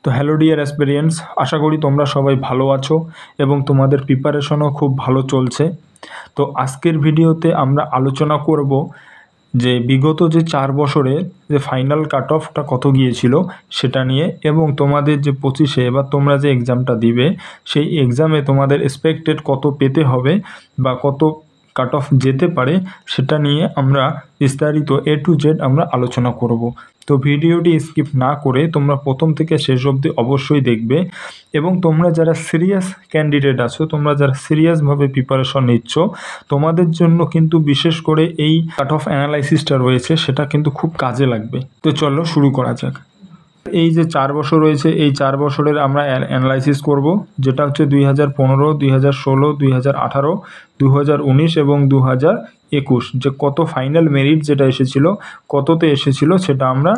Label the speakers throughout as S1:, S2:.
S1: তো hello dear অ্যাসপিরিয়েন্টস, আশা করি তোমরা সবাই ভালো আছো এবং তোমাদের প্রিপারেশনও খুব ভালো চলছে। তো আজকের ভিডিওতে আমরা আলোচনা করব যে বিগত যে 4 বছরে যে ফাইনাল কাট অফটা কত গিয়েছিল সেটা নিয়ে, এবং তোমাদের যে 25-এ এবার তোমরা যে এক্সামটা দিবে সেই এক্সামে তোমাদের এক্সপেক্টেড কত পেতে হবে বা কত কাট অফ যেতে পারে সেটা নিয়ে আমরা বিস্তারিত A to Z আমরা আলোচনা করব। তো ভিডিওটি স্কিপ না করে তোমরা প্রথম থেকে শেষ অবধি অবশ্যই দেখবে, এবং তোমরা যারা সিরিয়াস ক্যান্ডিডেট আছো, তোমরা যারা সিরিয়াসভাবে প্রিপারেশন নিচ্ছ, তোমাদের জন্য কিন্তু বিশেষ করে এই কাট অফ অ্যানালাইসিসটা রয়েছে সেটা কিন্তু খুব কাজে লাগবে। তো চলো শুরু করা যাক। এই যে 4 বছর রয়েছে, এই 4 বছরের আমরা অ্যানালাইসিস করব, যেটা হচ্ছে 2015, 2016, 2018, 2019 এবং 2021, যে কত ফাইনাল মেরিট যেটা এসেছিল, কততে এসেছিল সেটা আমরা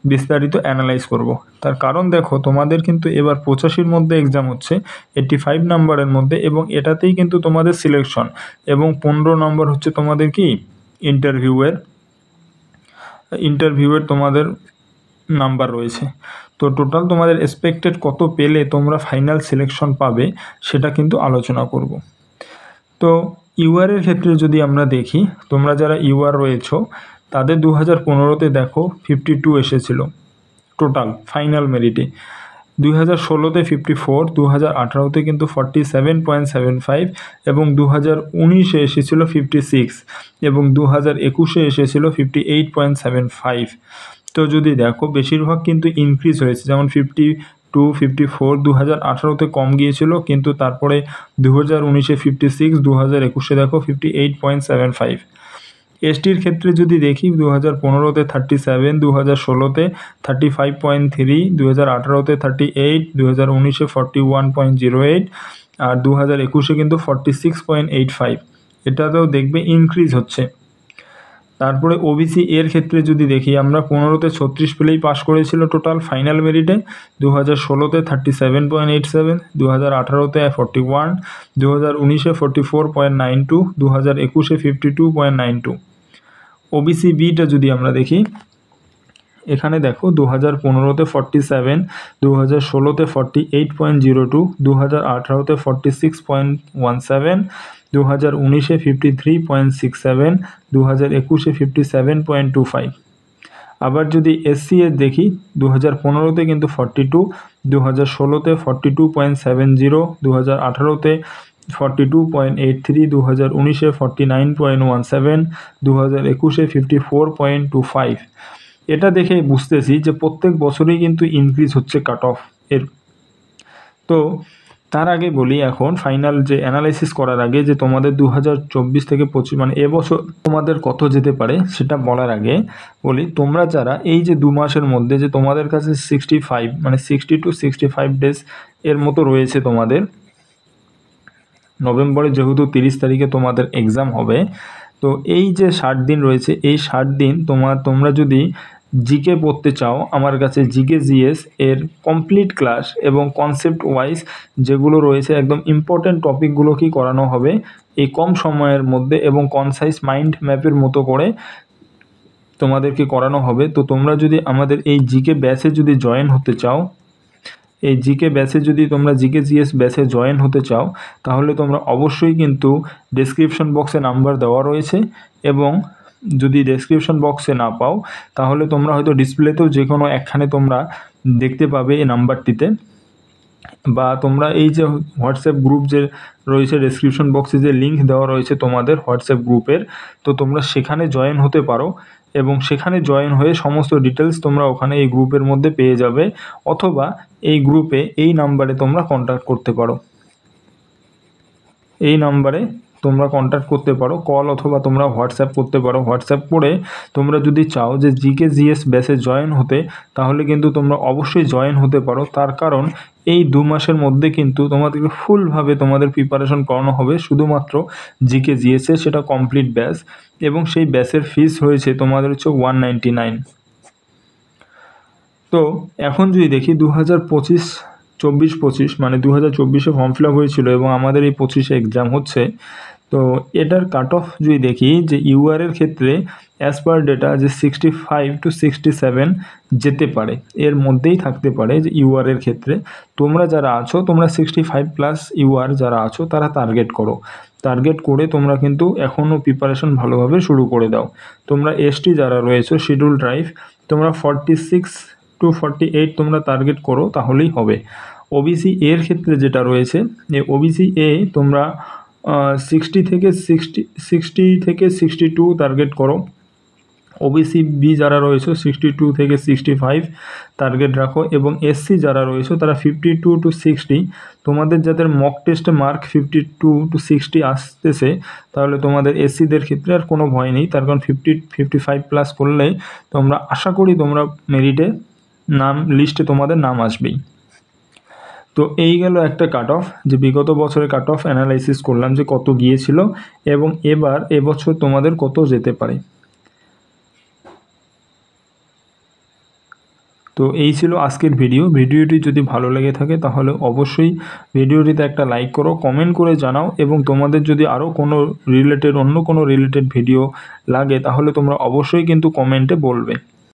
S1: বিস্তারিত অ্যানালাইজ করব। তার কারণ দেখো, তোমাদের কিন্তু এবার 85-র মধ্যে এক্সাম হচ্ছে, 85 নাম্বারের মধ্যে, এবং এটাতেই কিন্তু তোমাদের সিলেকশন, এবং 15 নম্বর হচ্ছে তোমাদের কি ইন্টারভিউয়ের তোমাদের নাম্বার রয়েছে। তো টোটাল তোমাদের এক্সপেক্টেড কত পেলে তোমরা ফাইনাল সিলেকশন পাবে সেটা কিন্তু আলোচনা করব। তো ইউআরের ক্ষেত্রে যদি আমরা দেখি, তোমরা যারা ইউআর রয়েছো তাদের 2015-তে দেখো 52 এসেছিল টোটাল ফাইনাল মেরিটে, 2016-তে 54, 2018-তে কিন্তু 47.75, এবং 2019-এ এসেছিল 56, এবং 2021-এ এসেছিল 58.75। তো যদি দেখো বেশিরভাগ কিন্তু ইনক্রিজ হয়েছে, যেমন 52, 54 2018-তে কম গিয়েছিল, কিন্তু তারপরে 2019-এ 56, 2021-এ দেখো 58.75। এসটির ক্ষেত্রে যদি দেখি, 2015-তে 37, 2016-তে 35.3, 2018-তে 38, 2019-এ 41.08, আর 2021-এ কিন্তু 46.85। এটাতেও দেখবে ইনক্রিজ হচ্ছে। তারপরে ওবিসি এর ক্ষেত্রে যদি দেখি, আমরা 15-তে 36 পেলেই পাস করেছিল টোটাল ফাইনাল মেরিটে, 2016-তে 37.87, 2018-তে 41, 2019-এ 44.92, 2021-এ 52.92। ওবিসি বিটা যদি আমরা দেখি, এখানে দেখো 2015-তে 47, 2016-তে 48.02, 2018-তে 46.17, 2019-এ 53.67, 2021-এ 57.25। আবার যদি এসসি এর দেখি, 2015-তে কিন্তু 42, 2016-তে 42.70, 2018-তে 42.83, 2019-এ 49.17, 2021-এ 54.25। এটা দেখে বুঝতেছি যে প্রত্যেক বছরই কিন্তু ইনক্রিজ হচ্ছে কাট অফ এর। তো তার আগে বলি, এখন ফাইনাল যে অ্যানালাইসিস করার আগে, যে তোমাদের 2024 থেকে 25 মানে এবছর তোমাদের কত যেতে পারে সেটা বলার আগে বলি, তোমরা যারা এই যে 2 মাসের মধ্যে যে তোমাদের কাছে 65 মানে 60 to 65 ডেজ এর মতো রয়েছে তোমাদের, নভেম্বরে যেহেতু 30 তারিখে তোমাদের এক্সাম হবে, তো এই যে 60 দিন রয়েছে, এই 60 দিন তোমরা যদি জিকে পড়তে চাও, আমার কাছে জিকে জিএস এর কমপ্লিট ক্লাস এবং কনসেপ্ট ওয়াইজ যেগুলো রয়েছে একদম ইম্পর্টেন্ট টপিকগুলো কি করানো হবে এই কম সময়ের মধ্যে, এবং কনসাইজ মাইন্ড ম্যাপের মতো করে তোমাদেরকে করানো হবে। তো তোমরা যদি আমাদের এই জিকে ব্যাচে যদি জয়েন হতে চাও, এই জিকে ব্যাচে যদি তোমরা জিকে জিএস ব্যাচে জয়েন হতে চাও, তাহলে তোমরা অবশ্যই কিন্তু ডেসক্রিপশন বক্সে নাম্বার দেওয়া রয়েছে, এবং যদি ডেসক্রিপশন বক্সে না পাও তাহলে তোমরা হয়তো ডিসপ্লেতেও যে কোনো একখানে তোমরা দেখতে পাবে এই নাম্বারটিতে, বা তোমরা এই যে হোয়াটসঅ্যাপ গ্রুপ যে রয়েছে ডেসক্রিপশন বক্সে যে লিঙ্ক দেওয়া রয়েছে তোমাদের হোয়াটসঅ্যাপ গ্রুপের, তো তোমরা সেখানে জয়েন হতে পারো, এবং সেখানে জয়েন হয়ে সমস্ত ডিটেলস তোমরা ওখানে এই গ্রুপের মধ্যে পেয়ে যাবে, অথবা এই গ্রুপে এই নাম্বারে তোমরা কন্ট্যাক্ট করতে পারো, এই নাম্বারে তোমরা কন্ট্যাক্ট করতে পারো, কল অথবা তোমরা হোয়াটসঅ্যাপ করতে পারো। হোয়াটসঅ্যাপ করে তোমরা যদি চাও যে জিকে জিএস ব্যাচে জয়েন হতে, তাহলে কিন্তু তোমরা অবশ্যই জয়েন হতে পারো। তার কারণ এই 2 মাসের মধ্যে কিন্তু তোমাদেরকে ফুলভাবে তোমাদের প্রিপারেশন করানো হবে শুধুমাত্র জিকে জিএসে, সেটা কমপ্লিট ব্যাচ, এবং সেই ব্যাচের ফিস হয়েছে তোমাদের হচ্ছে 199। তো এখন যদি দেখি 2024-25 মানে 2024-এ ফর্ম ফিল আপ হয়েছিল এবং আমাদের এই 25-এ এক্সাম হচ্ছে, তো এটার কাট অফ যদি দেখি যে ইউআরের ক্ষেত্রে অ্যাজ পার ডেটা যে 65 to 67 যেতে পারে, এর মধ্যেই থাকতে পারে যে ইউআরের ক্ষেত্রে। তোমরা যারা আছো তোমরা 65+ ইউআর যারা আছো তারা টার্গেট করে তোমরা কিন্তু এখনও প্রিপারেশন ভালোভাবে শুরু করে দাও। তোমরা এসটি যারা রয়েছে শিডিউল ট্রাইব, তোমরা 46 to 48 তোমরা টার্গেট করো, তাহলেই হবে। ওবিসি এর ক্ষেত্রে যেটা রয়েছে, ওবিসি এ তোমরা 60 থেকে 62 টার্গেট করো। ওবিসি বি যারা রয়েছে 62 থেকে 65 টার্গেট রাখো, এবং এসসি যারা রয়েছে তারা 52 to 60। তোমাদের যাদের মক টেস্টে মার্ক 52 to 60 আসতেছে, তাহলে তোমাদের এসসিদের ক্ষেত্রে আর কোনো ভয় নেই, তার কারণ 55+ করলে তোমরা আশা করি তোমরা মেরিটে লিস্টে তোমাদের নাম আসবেই। তো এই গেল একটা কাট অফ, যে বিগত বছরের কাট অফ অ্যানালাইসিস করলাম যে কত গিয়েছিল এবং এবছর তোমাদের কত যেতে পারে। তো এই ছিল আজকের ভিডিওটি যদি ভালো লেগে থাকে তাহলে অবশ্যই ভিডিওটিতে একটা লাইক করো, কমেন্ট করে জানাও, এবং তোমাদের যদি আরও অন্য কোনো রিলেটেড ভিডিও লাগে তাহলে তোমরা অবশ্যই কিন্তু কমেন্টে বলবে।